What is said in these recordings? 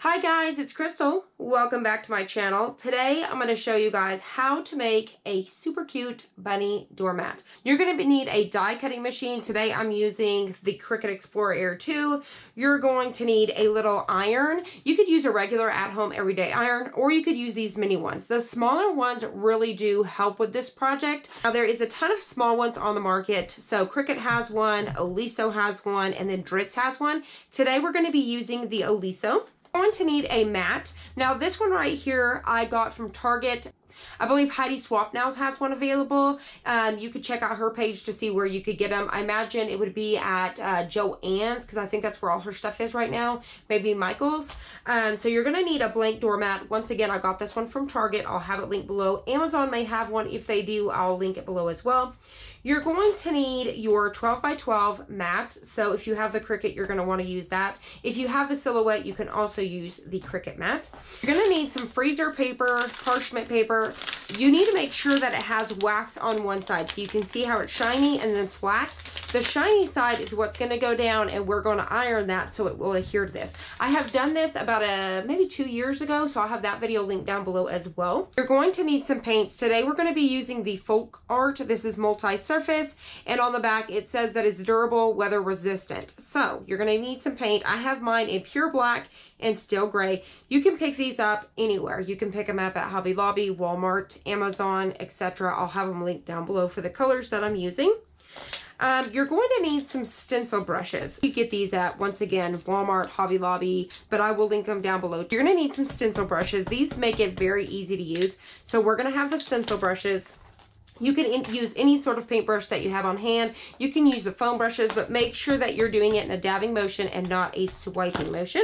Hi guys, it's Crystal. Welcome back to my channel. Today I'm going to show you guys how to make a super cute bunny doormat. You're going to need a die cutting machine. Today I'm using the Cricut Explorer Air 2. You're going to need a little iron. You could use a regular at-home everyday iron, or you could use these mini ones. The smaller ones really do help with this project. Now there is a ton of small ones on the market. So Cricut has one, Oliso has one, and then Dritz has one. Today we're going to be using the Oliso. Going to need a mat. Now this one right here I got from Target. I believe Heidi Swap Nows has one available. You could check out her page to see where you could get them. I imagine it would be at Joann's, because I think that's where all her stuff is right now. Maybe Michael's. So you're going to need a blank doormat. Once again, I got this one from Target. I'll have it linked below. Amazon may have one. If they do, I'll link it below as well. You're going to need your 12 by 12 mat. So if you have the Cricut, you're going to want to use that. If you have the Silhouette, you can also use the Cricut mat. You're going to need some freezer paper, parchment paper. You need to make sure that it has wax on one side so you can see how it's shiny and then flat. The shiny side is what's going to go down, and we're going to iron that so it will adhere to this. I have done this about maybe 2 years ago, so I'll have that video linked down below as well. You're going to need some paints. Today we're going to be using the Folk Art. This is multi-surface, and on the back it says that it's durable, weather resistant. So you're going to need some paint. I have mine in pure black and steel gray. You can pick these up anywhere. You can pick them up at Hobby Lobby, Walmart, Amazon, etc. I'll have them linked down below for the colors that I'm using. You're going to need some stencil brushes. You get these at, once again, Walmart, Hobby Lobby, but I will link them down below. You're going to need some stencil brushes. These make it very easy to use. So we're going to have the stencil brushes. You can use any sort of paintbrush that you have on hand. You can use the foam brushes, but make sure that you're doing it in a dabbing motion and not a swiping motion.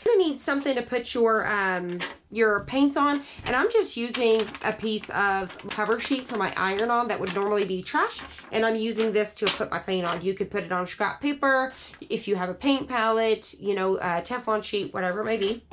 You're going to need something to put your paints on, and I'm just using a piece of cover sheet for my iron on that would normally be trash, and I'm using this to put my paint on. You could put it on scrap paper if you have a paint palette, you know, a Teflon sheet, whatever it may be.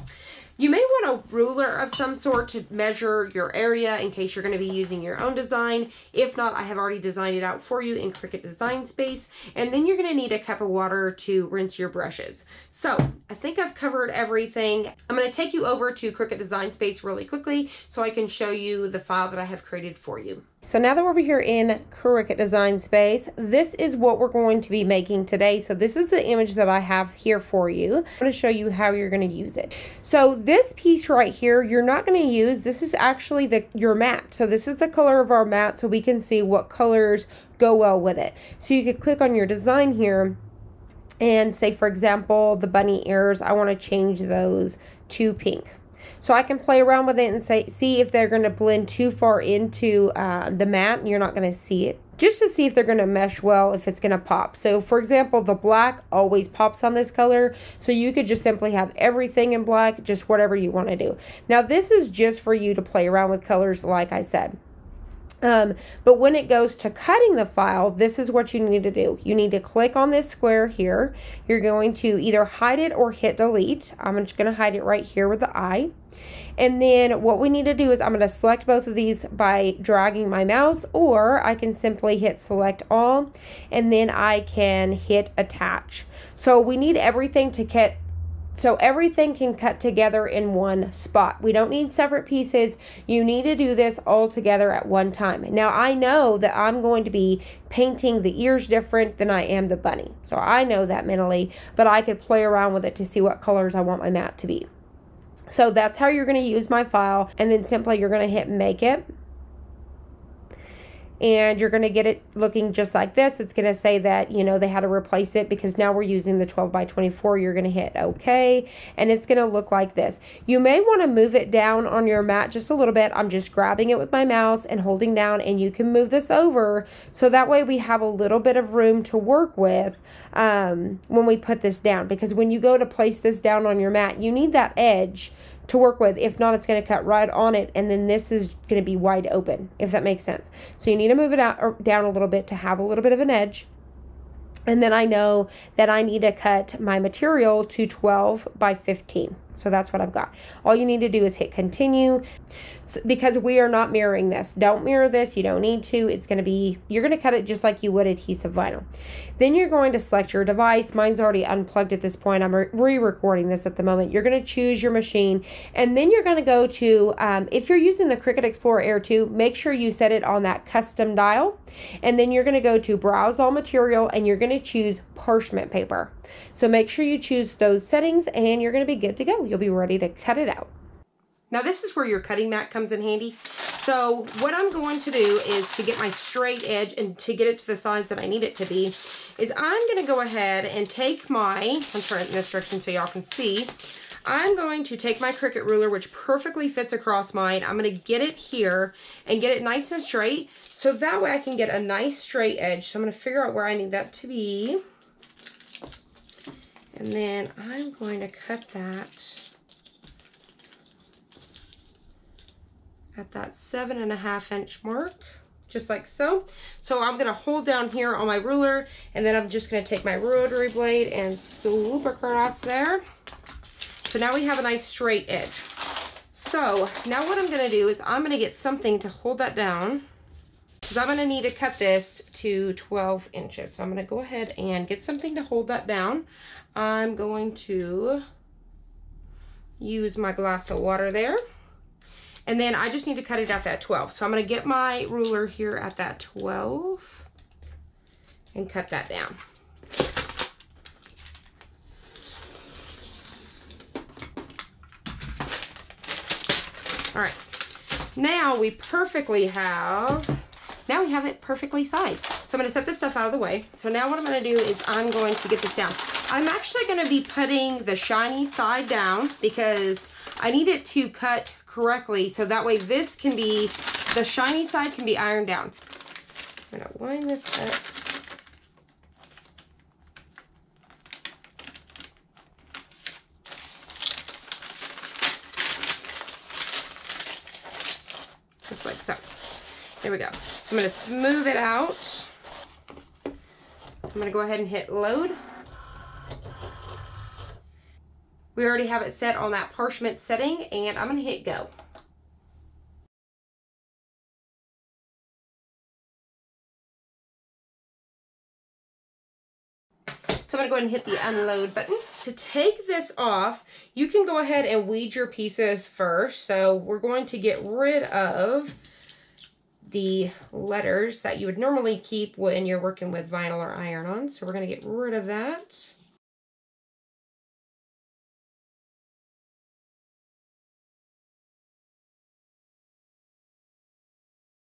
You may want a ruler of some sort to measure your area in case you're going to be using your own design. If not, I have already designed it out for you in Cricut Design Space. And then you're going to need a cup of water to rinse your brushes. So I think I've covered everything. I'm going to take you over to Cricut Design Space really quickly so I can show you the file that I have created for you. So now that we're over here in Cricut Design Space, this is what we're going to be making today. So this is the image that I have here for you. I'm going to show you how you're going to use it. So this piece right here, you're not going to use. This is actually your mat. So this is the color of our mat, so we can see what colors go well with it. So you could click on your design here and say, for example, the bunny ears, I want to change those to pink. So I can play around with it and see if they're going to blend too far into the mat and you're not going to see it. Just to see if they're going to mesh well, if it's going to pop. So for example, the black always pops on this color. So you could just simply have everything in black, just whatever you want to do. Now this is just for you to play around with colors, like I said. But when it goes to cutting the file, this is what you need to do. You need to click on this square here. You're going to either hide it or hit delete. I'm just going to hide it right here with the eye. And then what we need to do is I'm going to select both of these by dragging my mouse, or I can simply hit select all, and then I can hit attach. So we need everything to cut. So everything can cut together in one spot. We don't need separate pieces. You need to do this all together at one time. Now I know that I'm going to be painting the ears different than I am the bunny. So I know that mentally, but I could play around with it to see what colors I want my mat to be. So that's how you're going to use my file. And then simply you're going to hit make it. And you're going to get it looking just like this. It's going to say that, you know, they had to replace it because now we're using the 12 by 24. You're going to hit OK, and it's going to look like this. You may want to move it down on your mat just a little bit. I'm just grabbing it with my mouse and holding down, and you can move this over so that way we have a little bit of room to work with when we put this down, because when you go to place this down on your mat, you need that edge to work with. If not, it's going to cut right on it, and then this is going to be wide open, if that makes sense. So you need to move it out or down a little bit to have a little bit of an edge. And then I know that I need to cut my material to 12 by 15. So that's what I've got. All you need to do is hit continue, because we are not mirroring this. Don't mirror this. You don't need to. It's going to be, you're going to cut it just like you would adhesive vinyl. Then you're going to select your device. Mine's already unplugged at this point. I'm re-recording this at the moment. You're going to choose your machine, and then you're going to go to, if you're using the Cricut Explorer Air 2, make sure you set it on that custom dial, and then you're going to go to browse all material, and you're going to choose parchment paper. So make sure you choose those settings, and you're going to be good to go. You'll be ready to cut it out. Now this is where your cutting mat comes in handy. So what I'm going to do is, to get my straight edge and to get it to the size that I need it to be, is I'm going to go ahead and take my, I'm trying in this direction so y'all can see, I'm going to take my Cricut ruler, which perfectly fits across mine. I'm going to get it here and get it nice and straight, so that way I can get a nice straight edge. So I'm going to figure out where I need that to be. And then I'm going to cut that at that 7.5 inch mark, just like so. So I'm gonna hold down here on my ruler, and then I'm just gonna take my rotary blade and swoop across there. So now we have a nice straight edge. So now what I'm gonna do is I'm gonna get something to hold that down, because I'm gonna need to cut this to 12 inches. So I'm gonna go ahead and get something to hold that down. I'm going to use my glass of water there. And then I just need to cut it at that 12. So I'm going to get my ruler here at that 12 and cut that down. All right. Now we have it perfectly sized. So I'm going to set this stuff out of the way. So now what I'm going to do is I'm going to get this down. I'm actually going to be putting the shiny side down, because I need it to cut correctly, so that way this can be, the shiny side can be ironed down. I'm going to line this up. Just like so. There we go. I'm going to smooth it out. I'm going to go ahead and hit load. We already have it set on that parchment setting, and I'm going to hit go. So I'm going to go ahead and hit the unload button. To take this off, you can go ahead and weed your pieces first. So we're going to get rid of the letters that you would normally keep when you're working with vinyl or iron-on. So we're going to get rid of that.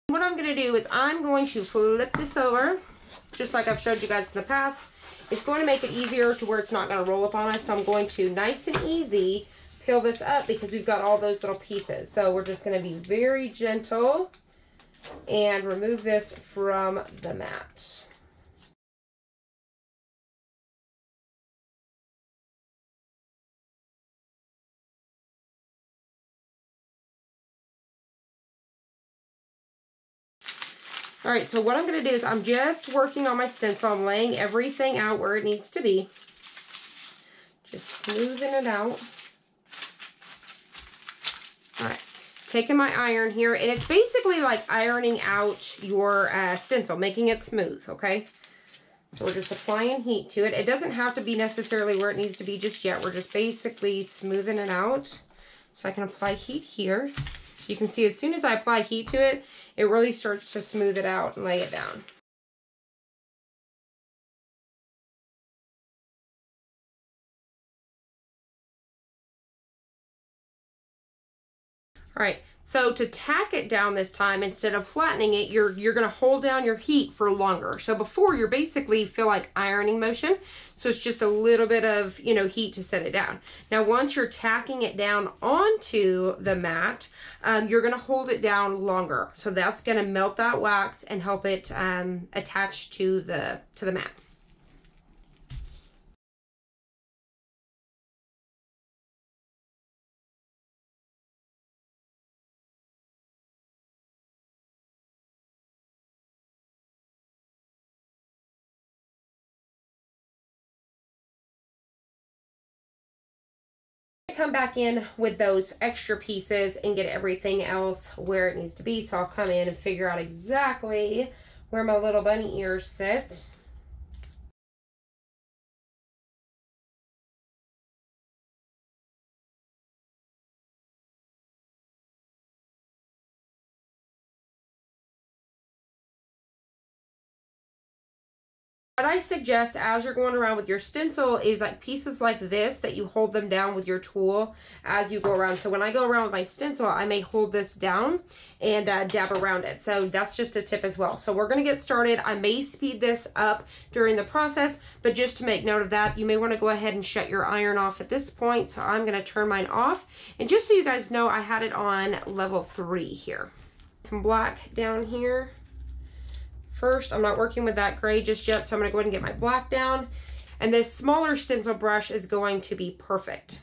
What I'm going to do is I'm going to flip this over, just like I've showed you guys in the past. It's going to make it easier to where it's not going to roll up on us. So I'm going to, nice and easy, peel this up, because we've got all those little pieces. So we're just going to be very gentle and remove this from the mat. All right, so what I'm going to do is I'm just working on my stencil. I'm laying everything out where it needs to be. Just smoothing it out. All right, taking my iron here, and it's basically like ironing out your stencil, making it smooth, okay? So we're just applying heat to it. It doesn't have to be necessarily where it needs to be just yet. We're just basically smoothing it out. So I can apply heat here. So you can see as soon as I apply heat to it, it really starts to smooth it out and lay it down. All right, so to tack it down this time, instead of flattening it, you're going to hold down your heat for longer. So before, you're basically feel like ironing motion. So it's just a little bit of, you know, heat to set it down. Now, once you're tacking it down onto the mat, you're going to hold it down longer. So that's going to melt that wax and help it attach to the mat. Come back in with those extra pieces and get everything else where it needs to be. So I'll come in and figure out exactly where my little bunny ears sit. What I suggest as you're going around with your stencil is like pieces like this that you hold them down with your tool as you go around. So when I go around with my stencil, I may hold this down and dab around it. So that's just a tip as well. So we're going to get started. I may speed this up during the process, but just to make note of that, you may want to go ahead and shut your iron off at this point. So I'm going to turn mine off. And just so you guys know, I had it on level 3 here. Some black down here. First, I'm not working with that gray just yet, so I'm going to go ahead and get my black down. And this smaller stencil brush is going to be perfect.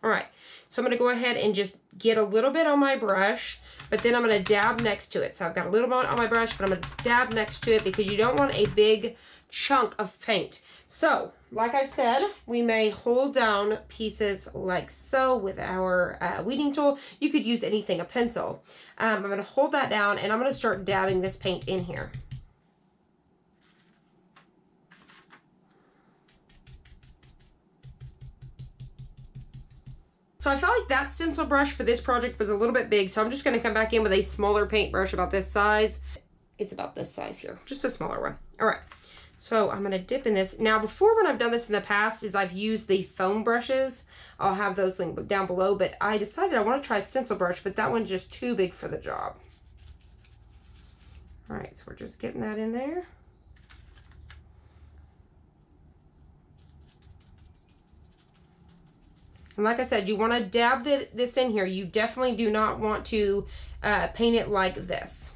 All right, so I'm going to go ahead and just get a little bit on my brush, but then I'm going to dab next to it. So I've got a little bit on my brush, but I'm going to dab next to it because you don't want a big chunk of paint. So, like I said, we may hold down pieces like so with our weeding tool. You could use anything, a pencil. I'm going to hold that down and I'm going to start dabbing this paint in here. So I felt like that stencil brush for this project was a little bit big, so I'm just going to come back in with a smaller paintbrush about this size. It's about this size here, just a smaller one. All right. So I'm going to dip in this. Now before, when I've done this in the past, is I've used the foam brushes. I'll have those linked down below, but I decided I want to try a stencil brush, but that one's just too big for the job. All right, so we're just getting that in there. And like I said, you want to dab this in here. You definitely do not want to paint it like this.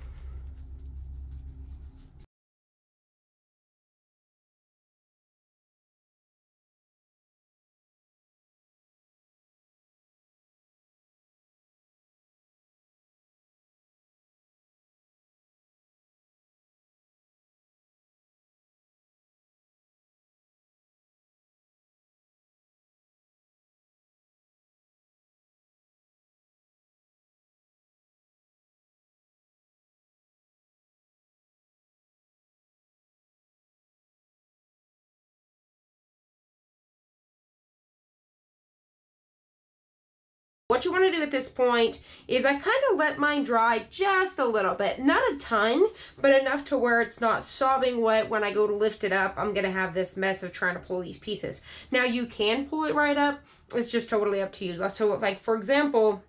What you want to do at this point is I kind of let mine dry just a little bit. Not a ton, but enough to where it's not sopping wet. When I go to lift it up, I'm going to have this mess of trying to pull these pieces. Now, you can pull it right up. It's just totally up to you. So, like, for example,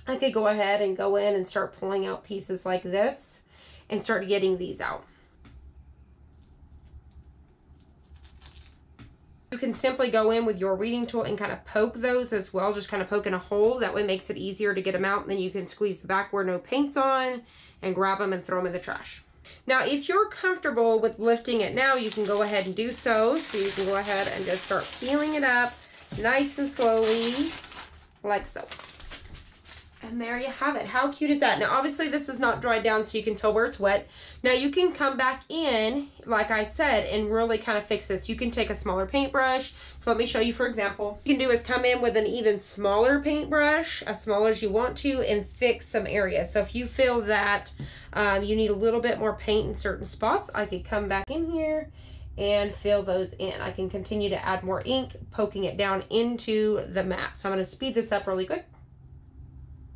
I could go ahead and go in and start pulling out pieces like this and start getting these out. You can simply go in with your weeding tool and kind of poke those as well, just kind of poking a hole. That way it makes it easier to get them out, and then you can squeeze the back where no paint's on and grab them and throw them in the trash. Now, if you're comfortable with lifting it now, you can go ahead and do so. So you can go ahead and just start peeling it up nice and slowly, like so. And there you have it. How cute is that? Now, obviously, this is not dried down, so you can tell where it's wet. Now, you can come back in, like I said, and really kind of fix this. You can take a smaller paintbrush. So let me show you, for example. What you can do is come in with an even smaller paintbrush, as small as you want to, and fix some areas. So if you feel that you need a little bit more paint in certain spots, I could come back in here and fill those in. I can continue to add more ink, poking it down into the mat. So I'm going to speed this up really quick.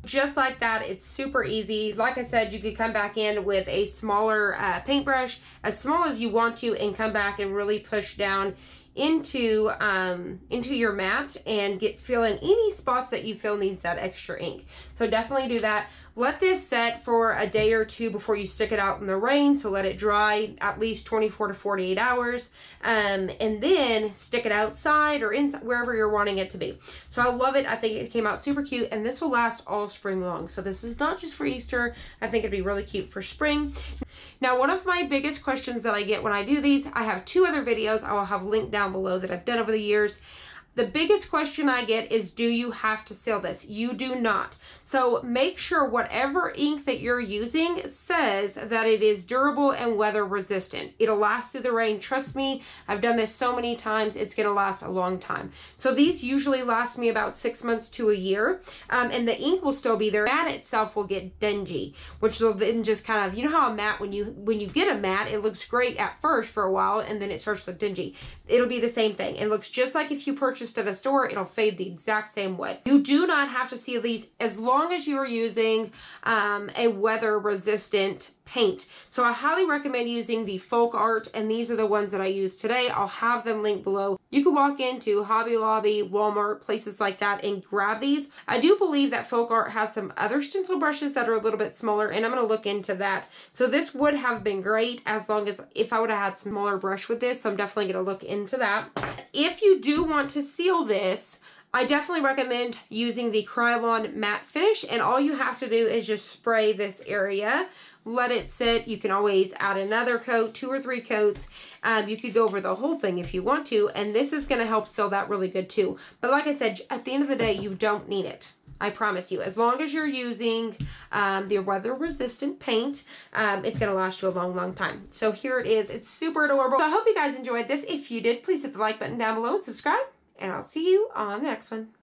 Just like that, it's super easy. Like I said, you could come back in with a smaller paintbrush, as small as you want to, and come back and really push down into your mat and fill in any spots that you feel needs that extra ink. So definitely do that. Let this set for a day or two before you stick it out in the rain. So let it dry at least 24 to 48 hours. And then stick it outside or inside, wherever you're wanting it to be. So I love it. I think it came out super cute, and this will last all spring long. So this is not just for Easter. I think it'd be really cute for spring. Now, one of my biggest questions that I get when I do these, I have 2 other videos I will have linked down below that I've done over the years. The biggest question I get is, do you have to seal this? You do not. So make sure whatever ink that you're using says that it is durable and weather resistant. It'll last through the rain. Trust me, I've done this so many times, it's gonna last a long time. So these usually last me about 6 months to a year, and the ink will still be there. The mat itself will get dingy, which will then just kind of, you know how a mat, when you get a mat, it looks great at first for a while, and then it starts to look dingy. It'll be the same thing. It looks just like if you purchased at a store, it'll fade the exact same way. You do not have to seal these as long as you are using a weather resistant paint. So I highly recommend using the Folk Art, and these are the ones that I use today. I'll have them linked below. You can walk into Hobby Lobby, Walmart, places like that and grab these. I do believe that Folk Art has some other stencil brushes that are a little bit smaller, and I'm going to look into that. So this would have been great as long as if I would have had a smaller brush with this, so I'm definitely going to look into that. If you do want to seal this, I definitely recommend using the CrystalAnn matte finish, and all you have to do is just spray this area, let it sit. You can always add another coat, 2 or 3 coats. You could go over the whole thing if you want to, and this is going to help seal that really good too. But like I said, at the end of the day, you don't need it. I promise you, as long as you're using the weather resistant paint, it's going to last you a long, long time. So here it is. It's super adorable. So I hope you guys enjoyed this. If you did, please hit the like button down below and subscribe. And I'll see you on the next one.